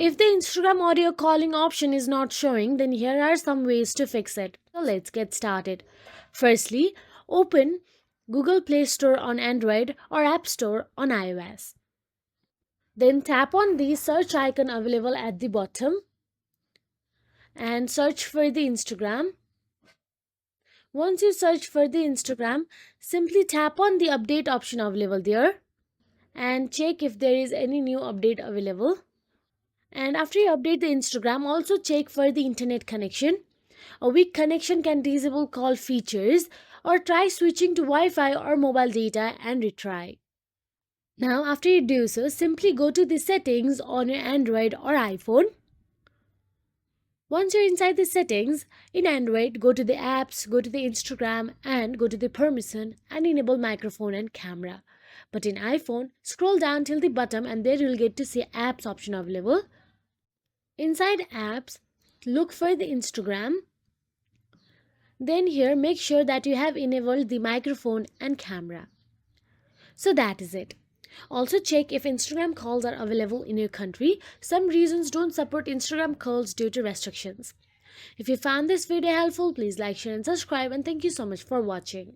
If the Instagram audio calling option is not showing, then here are some ways to fix it. So let's get started. Firstly, open Google Play Store on Android or App Store on iOS. Then tap on the search icon available at the bottom and search for the Instagram. Once you search for the Instagram, simply tap on the update option available there and check if there is any new update available. And after you update the Instagram, also check for the internet connection. A weak connection can disable call features, or try switching to Wi-Fi or mobile data and retry. Now after you do so, simply go to the settings on your Android or iPhone. Once you're inside the settings, in Android, go to the apps, go to the Instagram and go to the permission and enable microphone and camera. But in iPhone, scroll down till the bottom and there you'll get to see apps option available. Inside apps, look for the Instagram. Then here make sure that you have enabled the microphone and camera. So that is it. Also check if Instagram calls are available in your country. Some regions don't support Instagram calls due to restrictions. If you found this video helpful, please like, share and subscribe, and thank you so much for watching.